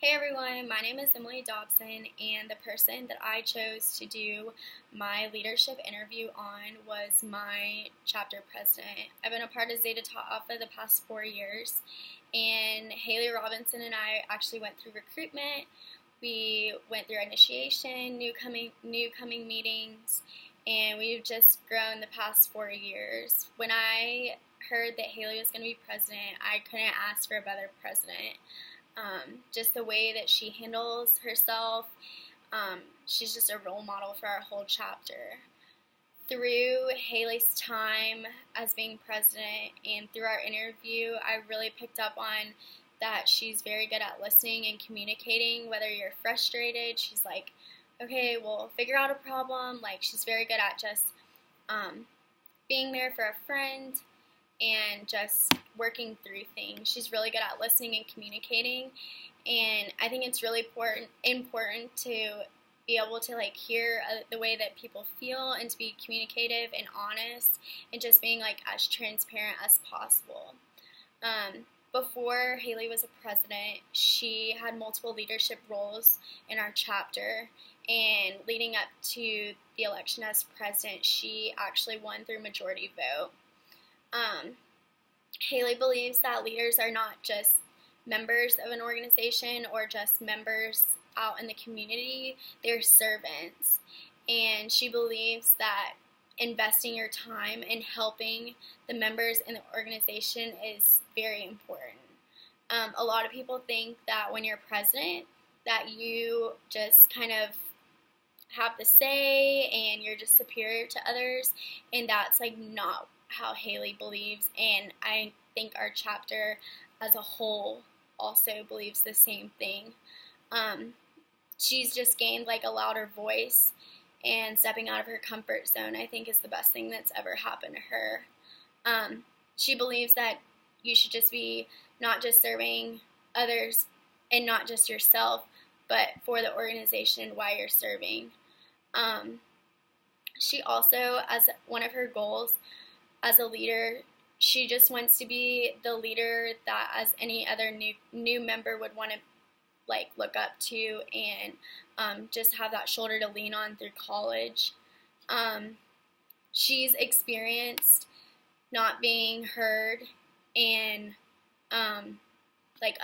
Hey everyone, my name is Emily Dobson, and the person that I chose to do my leadership interview on was my chapter president. I've been a part of Zeta Tau Alpha the past 4 years, and Haley Robinson and I actually went through recruitment. We went through initiation, new coming meetings, and we've just grown the past 4 years. When I heard that Haley was going to be president, I couldn't ask for a better president. Just the way that she handles herself, she's just a role model for our whole chapter. Through Haley's time as being president and through our interview, I really picked up on that she's very good at listening and communicating. Whether you're frustrated, she's like, okay, we'll figure out a problem. Like, she's very good at just being there for a friend and just working through things. She's really good at listening and communicating, and I think it's really important to be able to hear the way that people feel and to be communicative and honest and just being as transparent as possible. Before Haley was a president, she had multiple leadership roles in our chapter, and leading up to the election as president, she actually won through majority vote. Haley believes that leaders are not just members of an organization or just members out in the community, they're servants. And she believes that investing your time in helping the members in the organization is very important. A lot of people think that when you're president, that you just kind of have the say and you're just superior to others, and that's not how Haley believes, and I think our chapter as a whole also believes the same thing. She's just gained a louder voice, and stepping out of her comfort zone, I think, is the best thing that's ever happened to her. She believes that you should just be not just serving others and not just yourself, but for the organization while you're serving. She also, as one of her goals as a leader, she just wants to be the leader that as any other new member would want to look up to and just have that shoulder to lean on through college. She's experienced not being heard and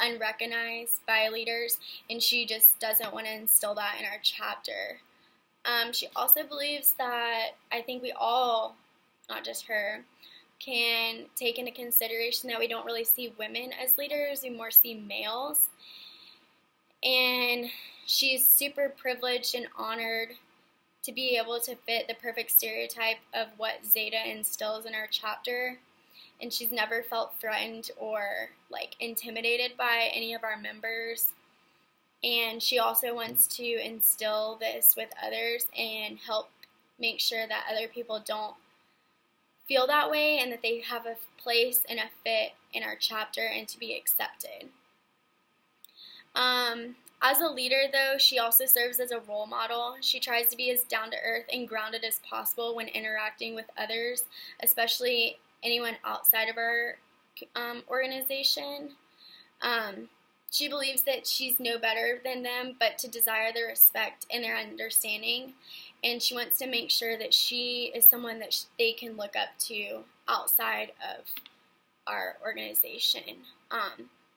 unrecognized by leaders, and she just doesn't want to instill that in our chapter. She also believes that I think we all, not just her, can take into consideration that we don't really see women as leaders, we more see males. And she's super privileged and honored to be able to fit the perfect stereotype of what Zeta instills in our chapter. And she's never felt threatened or intimidated by any of our members. And she also wants to instill this with others and help make sure that other people don't feel that way and that they have a place and a fit in our chapter and to be accepted. As a leader, though, she also serves as a role model. She tries to be as down-to-earth and grounded as possible when interacting with others, especially anyone outside of our organization. She believes that she's no better than them, but to desire their respect and their understanding. And she wants to make sure that she is someone that they can look up to outside of our organization.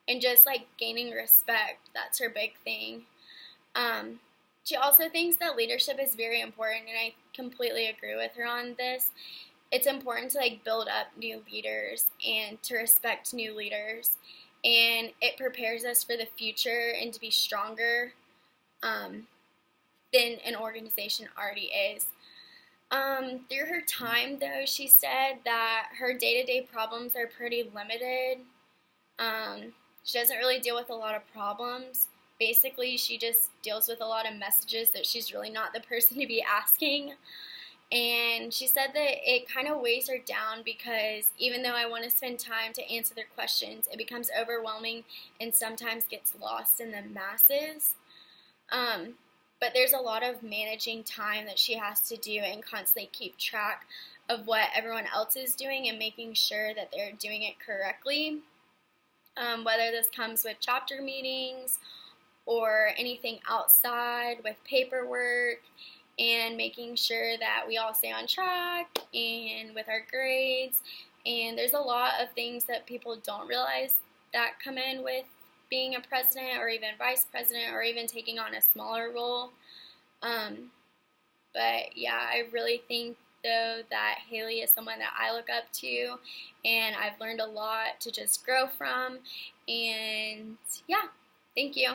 And just gaining respect, that's her big thing. She also thinks that leadership is very important, and I completely agree with her on this. It's important to build up new leaders and to respect new leaders, and it prepares us for the future and to be stronger than an organization already is. Through her time, though, she said that her day-to-day problems are pretty limited. She doesn't really deal with a lot of problems. Basically, she just deals with a lot of messages that she's really not the person to be asking. And she said that it kind of weighs her down because even though I want to spend time to answer their questions, it becomes overwhelming and sometimes gets lost in the masses. But there's a lot of managing time that she has to do and constantly keep track of what everyone else is doing and making sure that they're doing it correctly. Whether this comes with chapter meetings or anything outside with paperwork, and making sure that we all stay on track and with our grades. And there's a lot of things that people don't realize that come in with being a president or even vice president or even taking on a smaller role. But yeah, I really think though that Haley is someone that I look up to, and I've learned a lot to just grow from. And yeah, thank you.